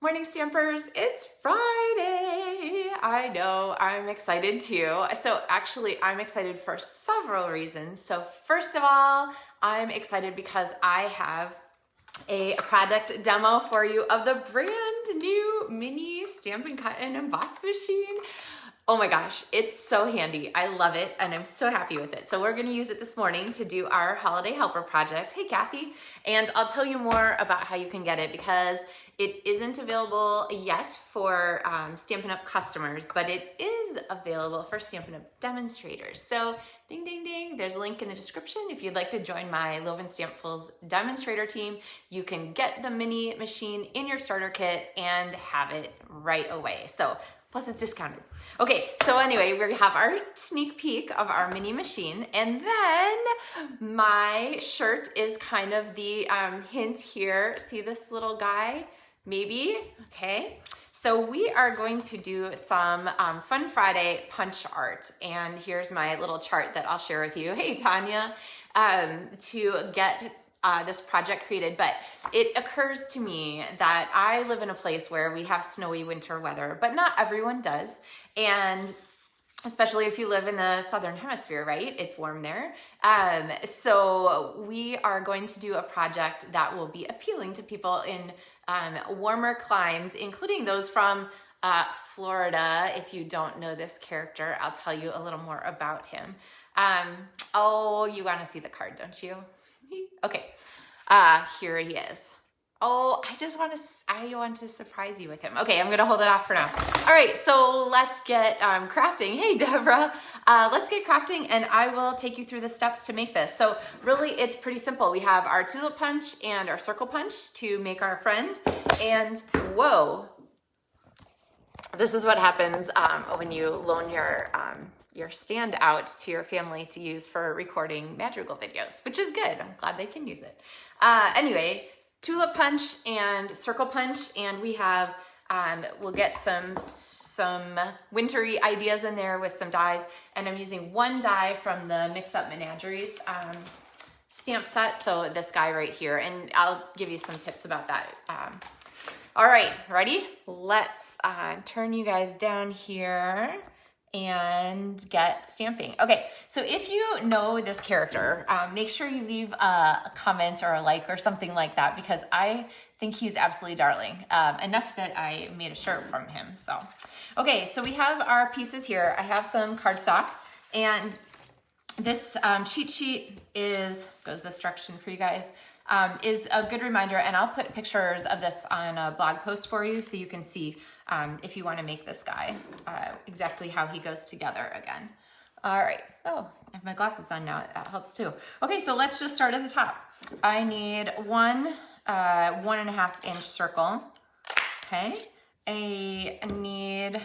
Morning Stampers, it's Friday. I know, I'm excited too. So actually I'm excited for several reasons. So first of all, I'm excited because I have a product demo for you of the brand new mini Stampin' Cut and Emboss machine. Oh my gosh, it's so handy. I love it and I'm so happy with it. So we're gonna use it this morning to do our holiday helper project. Hey Kathy, and I'll tell you more about how you can get it because it isn't available yet for Stampin' Up customers, but it is available for Stampin' Up demonstrators. So ding, ding, ding, there's a link in the description. If you'd like to join my LovenStamps demonstrator team, you can get the mini machine in your starter kit and have it right away. So plus it's discounted. Okay, so anyway, we have our sneak peek of our mini machine, and then my shirt is kind of the hint here. See this little guy? Maybe, okay. So we are going to do some Fun Friday punch art, and here's my little chart that I'll share with you. Hey Tanya, to get this project created, but it occurs to me that I live in a place where we have snowy winter weather, but not everyone does. And especially if you live in the Southern Hemisphere, right? It's warm there. So we are going to do a project that will be appealing to people in warmer climes, including those from Florida. If you don't know this character, I'll tell you a little more about him. Oh, you want to see the card, don't you? Okay, here he is. Oh, I want to surprise you with him. Okay, I'm gonna hold it off for now. All right, so let's get crafting. Hey, Deborah, let's get crafting and I will take you through the steps to make this. So really, it's pretty simple. We have our tulip punch and our circle punch to make our friend. And whoa, this is what happens when you loan your stand out to your family to use for recording madrigal videos, which is good. I'm glad they can use it. Anyway, tulip punch and circle punch, and we have, we'll get some wintry ideas in there with some dies, and I'm using one die from the Mix Up Menageries stamp set, so this guy right here, and I'll give you some tips about that. All right, ready? Let's turn you guys down here and get stamping. Okay, so if you know this character, make sure you leave a comment or a like or something like that because I think he's absolutely darling. Enough that I made a shirt from him, so. Okay, so we have our pieces here. I have some cardstock, and this cheat sheet goes this direction for you guys, is a good reminder, and I'll put pictures of this on a blog post for you so you can see if you want to make this guy, exactly how he goes together again. All right. Oh, I have my glasses on now. That helps too. Okay, so let's just start at the top. I need one 1.5 inch circle. Okay. I need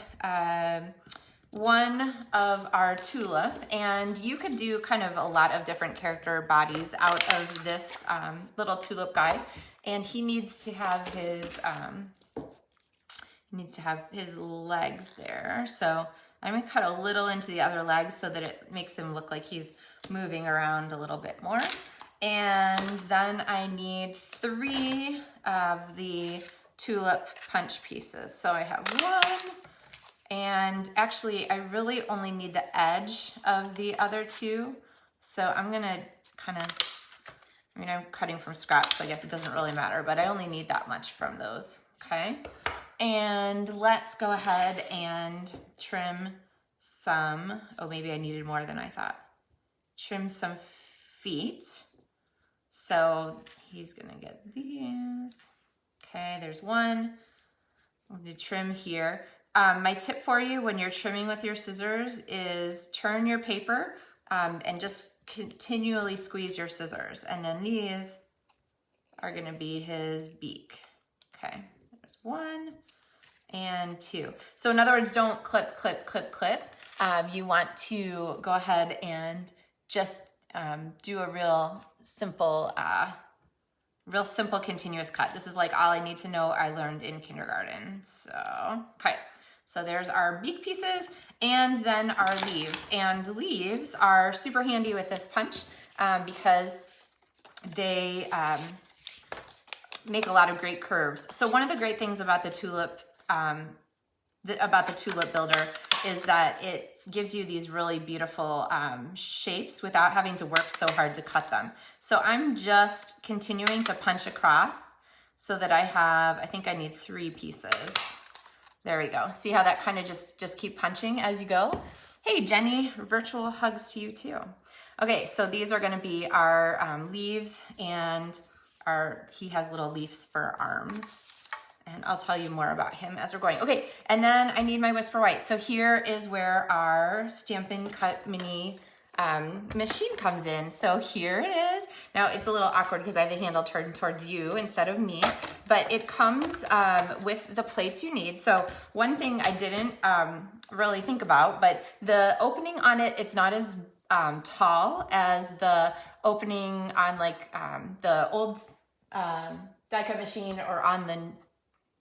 one of our tulip, and you could do kind of a lot of different character bodies out of this little tulip guy, and he needs to have his legs there. So I'm gonna cut a little into the other legs so that it makes him look like he's moving around a little bit more. And then I need 3 of the tulip punch pieces. So I have one, and actually I really only need the edge of the other 2. So I'm gonna I'm cutting from scratch, so I guess it doesn't really matter, but I only need that much from those, okay? And let's go ahead and trim some, oh, maybe I needed more than I thought. Trim some feet. So he's gonna get these. Okay, there's one. I'm gonna trim here. My tip for you when you're trimming with your scissors is turn your paper and just continually squeeze your scissors. And then these are gonna be his beak. Okay, there's 1 and 2. So in other words, don't clip, clip, clip, clip. You want to go ahead and just do a real simple continuous cut. This is like all I need to know I learned in kindergarten. So, okay. So there's our beak pieces and then our leaves. And leaves are super handy with this punch because they make a lot of great curves. So one of the great things about the tulip builder is that it gives you these really beautiful shapes without having to work so hard to cut them. So I'm just continuing to punch across so that I have, I think I need 3 pieces. There we go. See how that kind of just keep punching as you go? Hey, Jenny, virtual hugs to you too. Okay, so these are gonna be our leaves, and he has little leaves for arms. And I'll tell you more about him as we're going. Okay, and then I need my Whisper White. So here is where our Stampin' Cut Mini machine comes in. So here it is. Now it's a little awkward because I have the handle turned towards you instead of me, but it comes with the plates you need. So one thing I didn't really think about, but the opening on it, it's not as tall as the opening on like the old die cut machine or on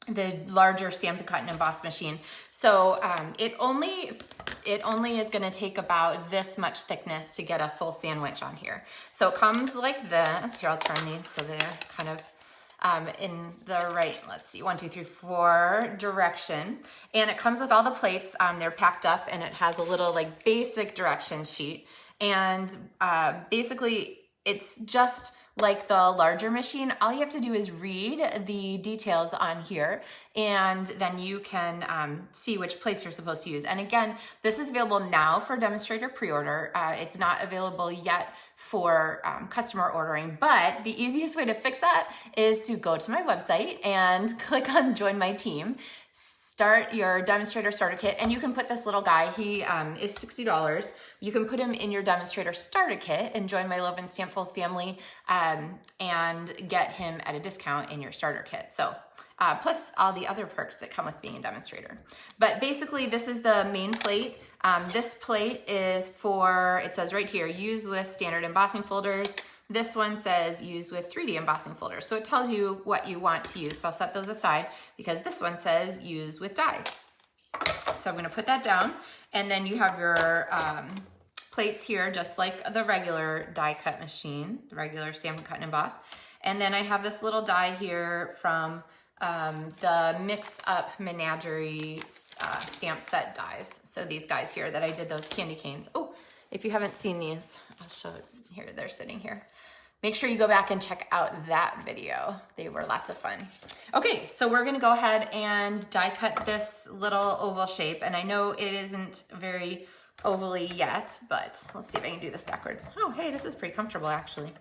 the larger Stampin' Cut and Emboss machine. So it only is gonna take about this much thickness to get a full sandwich on here. So it comes like this. Here, I'll turn these so they're kind of in the right, let's see, 1, 2, 3, 4 direction. And it comes with all the plates. They're packed up, and it has a little like basic direction sheet. And basically it's just like the larger machine. All you have to do is read the details on here, and then you can see which plates you're supposed to use. And again, this is available now for demonstrator pre-order. It's not available yet for customer ordering, but the easiest way to fix that is to go to my website and click on Join My Team. Start your demonstrator starter kit, and you can put this little guy, he is $60. You can put him in your demonstrator starter kit and join my LovenStamps family and get him at a discount in your starter kit. So plus all the other perks that come with being a demonstrator. But basically this is the main plate. This plate is for, it says right here, use with standard embossing folders. This one says use with 3D embossing folders. So it tells you what you want to use. So I'll set those aside because this one says use with dies. So I'm gonna put that down. And then you have your plates here, just like the regular die cut machine, the regular Stampin' Cut and Emboss. And then I have this little die here from the Mix Up Menagerie stamp set dies. So these guys here that I did those candy canes. Oh, if you haven't seen these, I'll show it here. They're sitting here. Make sure you go back and check out that video. They were lots of fun. Okay, so we're gonna go ahead and die cut this little oval shape. And I know it isn't very ovally yet, but let's see if I can do this backwards. Oh, hey, this is pretty comfortable actually.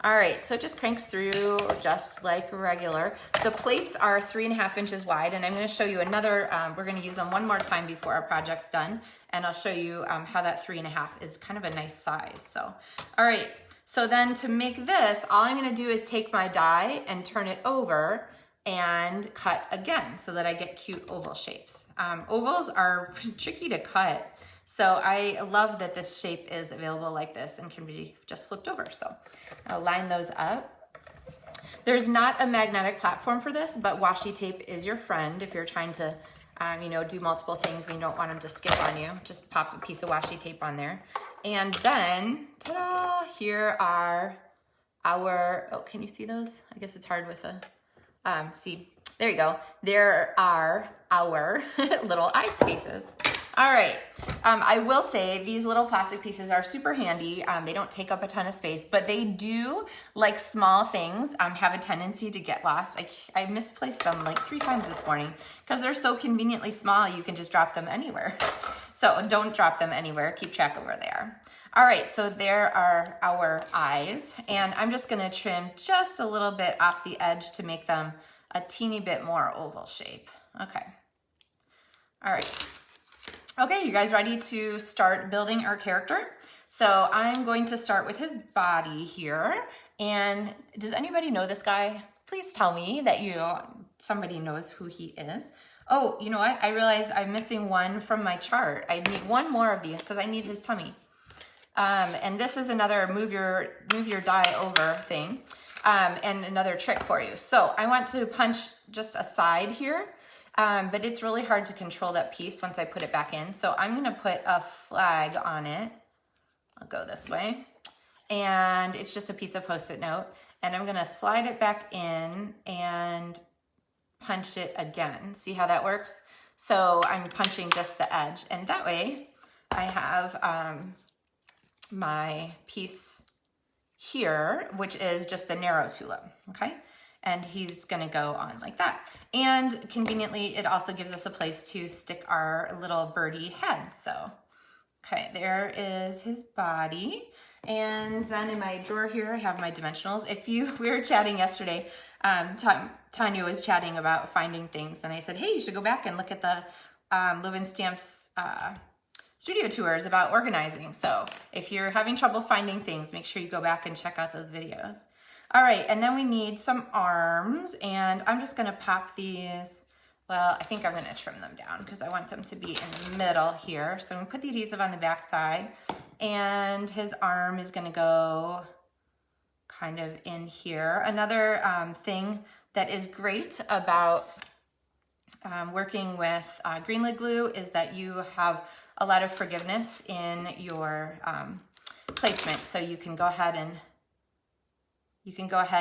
All right, so it just cranks through just like regular. The plates are 3.5 inches wide, and I'm gonna show you another, we're gonna use them one more time before our project's done, and I'll show you how that 3.5 is kind of a nice size. So, all right, so then to make this, all I'm gonna do is take my die and turn it over and cut again so that I get cute oval shapes. Ovals are tricky to cut, so I love that this shape is available like this and can be just flipped over. So I'll line those up. There's not a magnetic platform for this, but washi tape is your friend if you're trying to do multiple things and you don't want them to skip on you. Just pop a piece of washi tape on there. And then, ta-da, here are our, oh, can you see those? I guess it's hard with the, see, there you go. There are our little eye spaces. All right, I will say these little plastic pieces are super handy. They don't take up a ton of space, but they do, like small things, have a tendency to get lost. I misplaced them like 3 times this morning because they're so conveniently small, you can just drop them anywhere. So don't drop them anywhere, keep track of where they are. All right, so there are our eyes, and I'm just gonna trim just a little bit off the edge to make them a teeny bit more oval shape. Okay, all right. Okay, you guys ready to start building our character? So I'm going to start with his body here. And does anybody know this guy? Please tell me that somebody knows who he is. Oh, you know what? I realized I'm missing one from my chart. I need one more of these because I need his tummy. And this is another move your die over thing, and another trick for you. So I want to punch just a side here. But it's really hard to control that piece once I put it back in. So I'm gonna put a flag on it. I'll go this way. And it's just a piece of Post-it note. and I'm gonna slide it back in and punch it again. See how that works? So I'm punching just the edge, and that way I have my piece here, which is just the narrow tulip, okay? And he's gonna go on like that. And conveniently, it also gives us a place to stick our little birdie head. So, okay, there is his body. And then in my drawer here, I have my dimensionals. We were chatting yesterday, Tanya was chatting about finding things, and I said, hey, you should go back and look at the LovenStamps studio tours about organizing. So if you're having trouble finding things, make sure you go back and check out those videos. All right, and then we need some arms, and I'm just gonna pop these. Well, I think I'm gonna trim them down because I want them to be in the middle here. So I'm gonna put the adhesive on the back side, and his arm is gonna go kind of in here. Another thing that is great about working with green lid glue is that you have a lot of forgiveness in your placement. So you can go ahead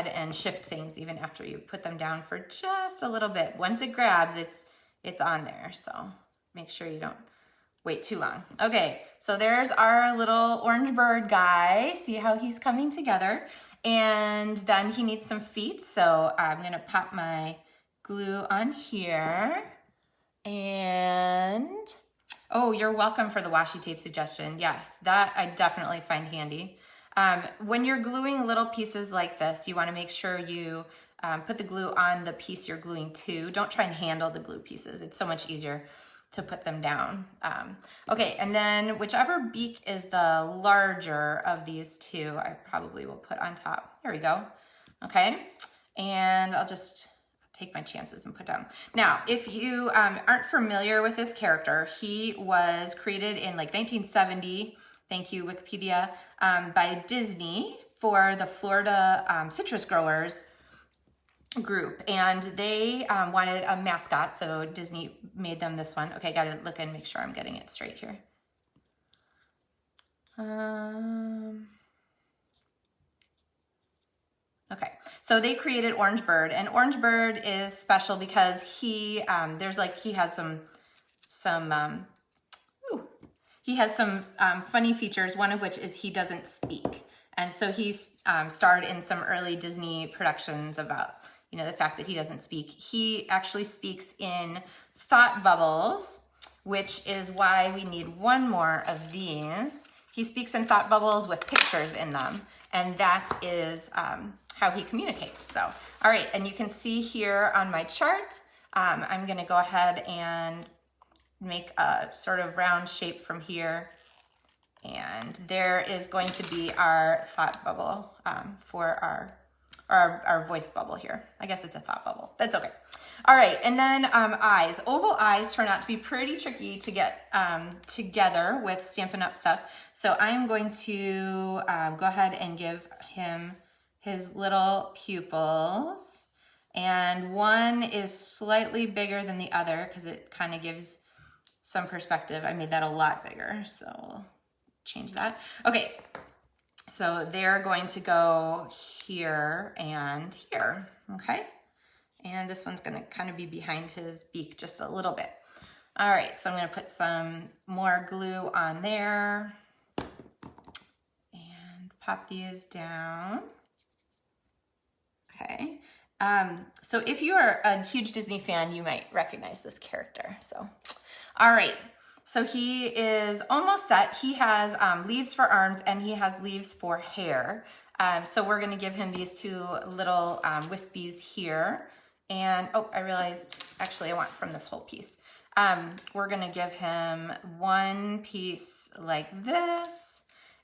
and shift things even after you put them down for just a little bit. Once it grabs, it's on there. So make sure you don't wait too long. Okay, so there's our little orange bird guy. See how he's coming together. And then he needs some feet. So I'm gonna pop my glue on here. And, oh, you're welcome for the washi tape suggestion. Yes, that I definitely find handy. When you're gluing little pieces like this, you wanna make sure you put the glue on the piece you're gluing to. Don't try and handle the glue pieces. It's so much easier to put them down. Okay, and then whichever beak is the larger of these two, I probably will put on top. There we go. Okay, and I'll just take my chances and put down. Now, if you aren't familiar with this character, he was created in like 1970, thank you Wikipedia, by Disney for the Florida citrus growers group, and they wanted a mascot, so Disney made them this one. Okay, gotta look and make sure I'm getting it straight here. Okay, so they created Orange Bird, and Orange Bird is special because he has some funny features. One of which is he doesn't speak, and so he's starred in some early Disney productions about the fact that he doesn't speak. He actually speaks in thought bubbles, which is why we need one more of these. He speaks in thought bubbles with pictures in them, and that is how he communicates. So, all right, and you can see here on my chart, I'm gonna go ahead and make a sort of round shape from here, and there is going to be our thought bubble for our voice bubble here. I guess it's a thought bubble. That's okay. All right, and then eyes. Oval eyes turn out to be pretty tricky to get together with Stampin' Up! Stuff. So I'm going to go ahead and give him his little pupils. And one is slightly bigger than the other because it kind of gives some perspective. I made that a lot bigger, so we'll change that. Okay. So they're going to go here and here, okay? And this one's gonna kind of be behind his beak just a little bit. All right, so I'm gonna put some more glue on there and pop these down. Okay, so if you are a huge Disney fan, you might recognize this character, so. All right. So he is almost set. He has leaves for arms and he has leaves for hair. So we're gonna give him these two little wispies here. And, oh, I realized, actually I want from this whole piece. We're gonna give him one piece like this,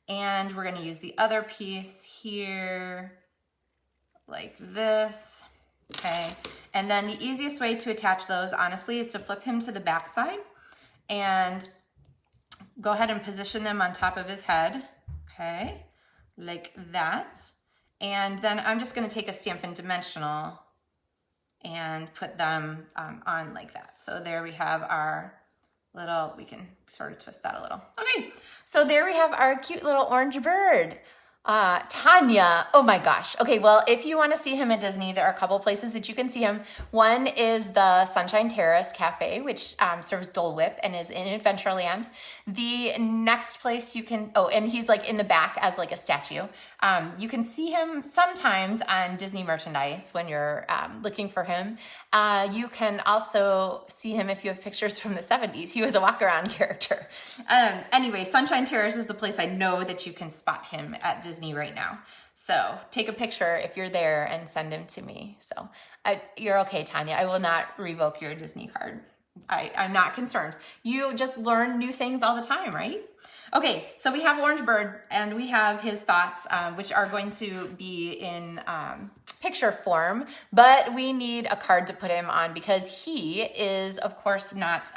and we're gonna use the other piece here like this, okay? And then the easiest way to attach those, honestly, is to flip him to the back side and go ahead and position them on top of his head, okay, like that. And then I'm just gonna take a Stampin' Dimensional and put them on like that. So there we have our little, we can sort of twist that a little. Okay, so there we have our cute little orange bird. Tanya, oh my gosh. Okay, well, if you want to see him at Disney, there are a couple places that you can see him. One is the Sunshine Terrace Cafe, which serves Dole Whip and is in Adventureland. The next place you can, oh, and he's like in the back as like a statue. You can see him sometimes on Disney merchandise when you're looking for him. You can also see him if you have pictures from the 70s. He was a walk-around character. Anyway, Sunshine Terrace is the place I know that you can spot him at Disney right now. So take a picture if you're there and send him to me. So you're okay, Tanya. I will not revoke your Disney card. I'm not concerned. You just learn new things all the time, right? Okay, so we have Orange Bird and we have his thoughts, which are going to be in picture form, but we need a card to put him on because he is, of course, not,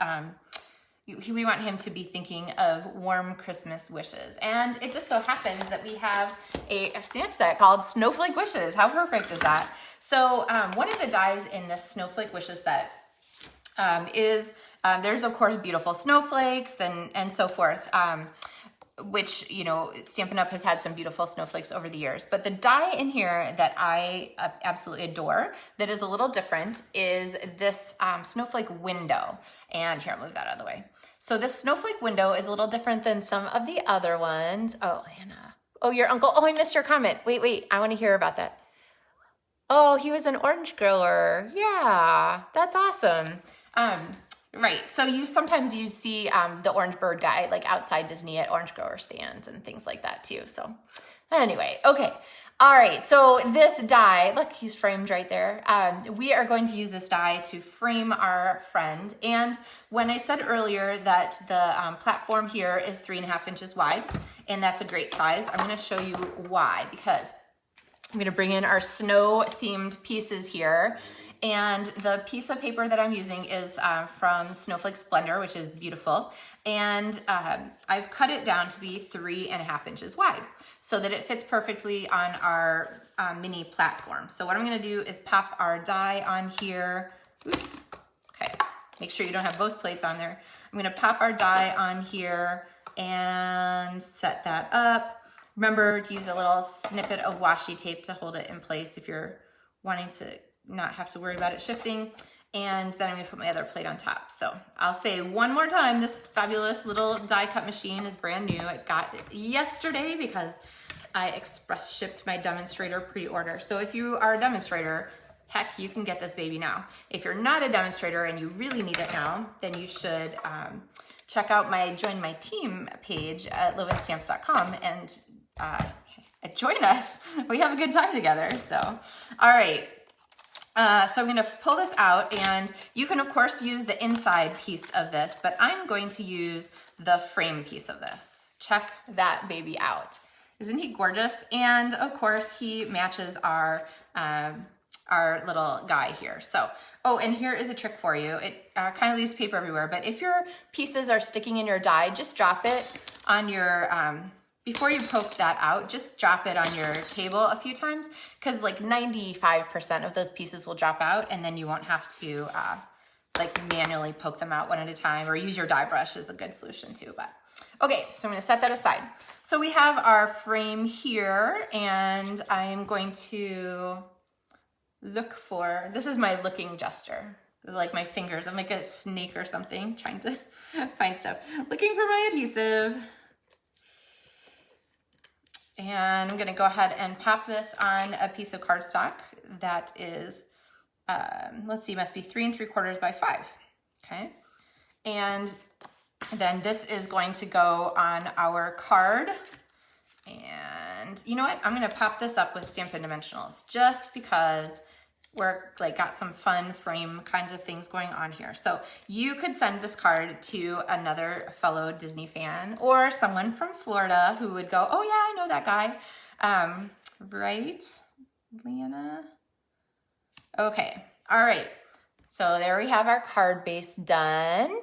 we want him to be thinking of warm Christmas wishes. And it just so happens that we have a stamp set called Snowflake Wishes. How perfect is that? So one of the dies in this Snowflake Wishes set is there's of course beautiful snowflakes and so forth, which, you know, Stampin' Up! Has had some beautiful snowflakes over the years. But the die in here that I absolutely adore that is a little different is this snowflake window. And here, I'll move that out of the way. So this snowflake window is a little different than some of the other ones. Oh, Anna. Oh, your uncle. Oh, I missed your comment. Wait. I want to hear about that. Oh, he was an orange grower. Yeah, that's awesome. Right, so sometimes you see the Orange Bird guy like outside Disney at orange grower stands and things like that too. So anyway, okay. All right, so this die, look, he's framed right there. We are going to use this die to frame our friend. And when I said earlier that the platform here is 3.5 inches wide, and that's a great size, I'm gonna show you why, because I'm gonna bring in our snow themed pieces here. And the piece of paper that I'm using is from Snowflake Splendor, which is beautiful. And I've cut it down to be 3.5 inches wide so that it fits perfectly on our mini platform. So what I'm gonna do is pop our die on here. Oops, okay. Make sure you don't have both plates on there. I'm gonna pop our die on here and set that up. Remember to use a little snippet of washi tape to hold it in place if you're wanting to not have to worry about it shifting. And then I'm gonna put my other plate on top. So I'll say one more time, this fabulous little die cut machine is brand new. I got it yesterday because I express shipped my demonstrator pre-order. So if you are a demonstrator, heck, you can get this baby now. If you're not a demonstrator and you really need it now, then you should check out my Join My Team page at LovenStamps.com and join us. We have a good time together, so. All right. So I'm gonna pull this out, and you can of course use the inside piece of this, but I'm going to use the frame piece of this. Check that baby out. Isn't he gorgeous? And of course he matches our little guy here. So, oh, and here is a trick for you. It kind of leaves paper everywhere, but if your pieces are sticking in your die, just drop it on your, before you poke that out, just drop it on your table a few times, because like 95% of those pieces will drop out, and then you won't have to like manually poke them out one at a time, or use your die brush is a good solution too. But okay, so I'm gonna set that aside. So we have our frame here, and I'm going to look for, this is my looking gesture, like my fingers. I'm like a snake or something, trying to find stuff. Looking for my adhesive. And I'm gonna go ahead and pop this on a piece of cardstock that is, let's see, must be 3 3/4 by 5, okay? And then this is going to go on our card. And you know what? I'm gonna pop this up with Stampin' Dimensionals just because we're like got some fun frame kinds of things going on here. So you could send this card to another fellow Disney fan or someone from Florida who would go, oh yeah, I know that guy. Right, Leanna? Okay, all right. So there we have our card base done.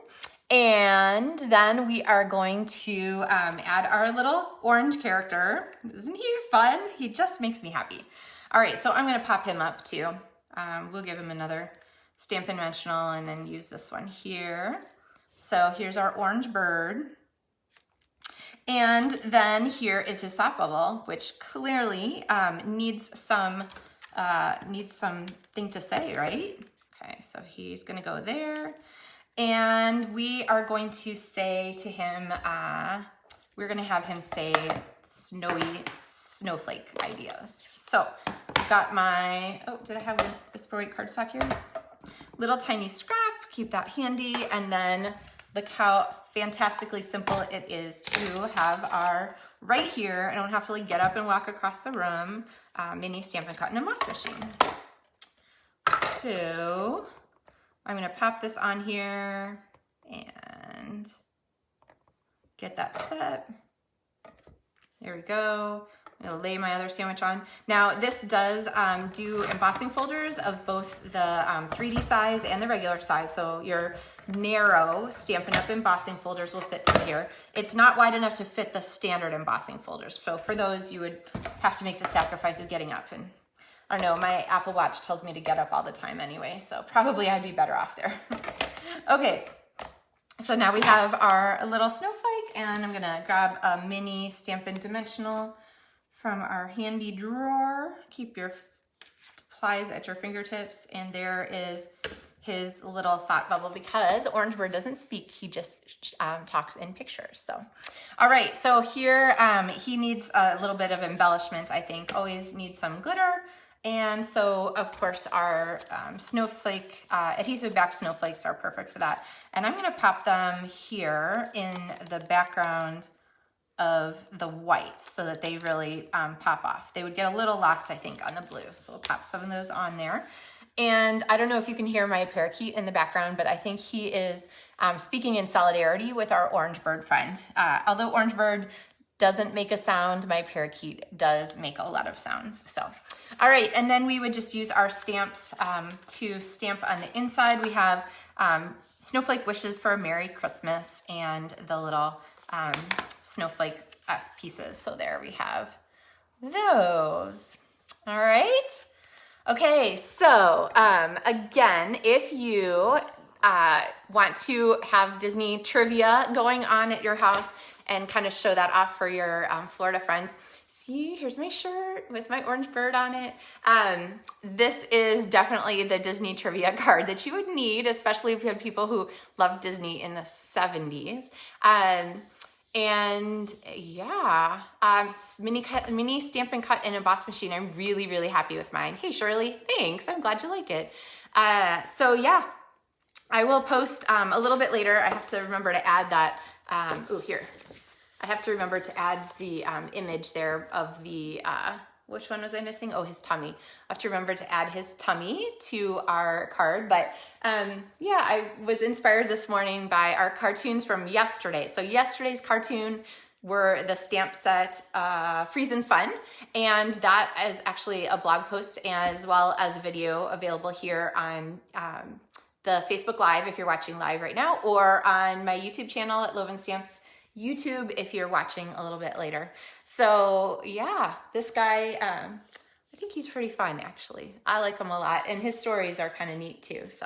And then we are going to add our little orange character. Isn't he fun? He just makes me happy. All right, so I'm gonna pop him up too. We'll give him another Stampin' Dimensional and then use this one here. So here's our orange bird. And then here is his thought bubble, which clearly needs something to say, right? Okay, so he's gonna go there. And we are going to say to him, we're gonna have him say snowflake ideas. So I've got my, oh, did I have a spray weight cardstock here? Little tiny scrap, keep that handy. And then look how fantastically simple it is to have our, right here, I don't have to like get up and walk across the room, mini Stampin' Cut and Emboss machine. So I'm gonna pop this on here and get that set. There we go. I'm gonna lay my other sandwich on. Now this does do embossing folders of both the 3D size and the regular size. So your narrow Stampin' Up! Embossing folders will fit through here. It's not wide enough to fit the standard embossing folders. So for those, you would have to make the sacrifice of getting up. And I don't know, my Apple Watch tells me to get up all the time anyway, so probably I'd be better off there. Okay, so now we have our little snowflake, and I'm gonna grab a mini Stampin' Dimensional from our handy drawer. Keep your supplies at your fingertips, and there is his little thought bubble, because Orange Bird doesn't speak, he just talks in pictures. So, all right, so here he needs a little bit of embellishment, I think. Always needs some glitter. And so, of course, our snowflake, adhesive back snowflakes are perfect for that. And I'm gonna pop them here in the background of the white so that they really pop off. They would get a little lost, I think, on the blue. So we'll pop some of those on there. And I don't know if you can hear my parakeet in the background, but I think he is speaking in solidarity with our Orange Bird friend. Although Orange Bird doesn't make a sound, my parakeet does make a lot of sounds. So, all right, and then we would just use our stamps to stamp on the inside. We have Snowflake Wishes for a Merry Christmas and the little snowflake pieces. So there we have those. All right. Okay, so again, if you want to have Disney trivia going on at your house and kind of show that off for your Florida friends, see, here's my shirt with my orange bird on it. This is definitely the Disney trivia card that you would need, especially if you had people who loved Disney in the 70s. And yeah, mini Stampin' Cut and Emboss machine. I'm really, really happy with mine. Hey, Shirley, thanks. I'm glad you like it. So yeah, I will post a little bit later. I have to remember to add that. Here. I have to remember to add the image there of the, which one was I missing? Oh, his tummy. I have to remember to add his tummy to our card. But yeah, I was inspired this morning by our cartoons from yesterday. So yesterday's cartoon were the stamp set Freeze and Fun. And that is actually a blog post as well as a video available here on the Facebook Live if you're watching live right now, or on my YouTube channel at LovenStamps YouTube if you're watching a little bit later. So yeah, this guy, I think he's pretty fun actually. I like him a lot, and his stories are kind of neat too. So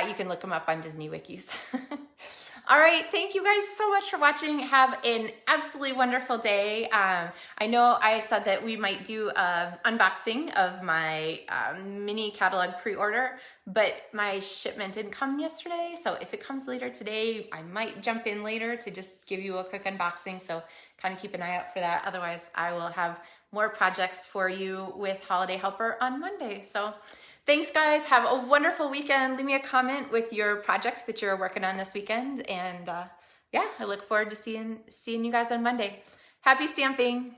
you can look him up on Disney Wikis. All right, thank you guys so much for watching. Have an absolutely wonderful day. I know I said that we might do an unboxing of my mini catalog pre-order, but my shipment didn't come yesterday. So if it comes later today, I might jump in later to just give you a quick unboxing. So kind of keep an eye out for that. Otherwise, I will have more projects for you with Holiday Helper on Monday. So thanks guys, have a wonderful weekend. Leave me a comment with your projects that you're working on this weekend. And yeah, I look forward to seeing you guys on Monday. Happy stamping.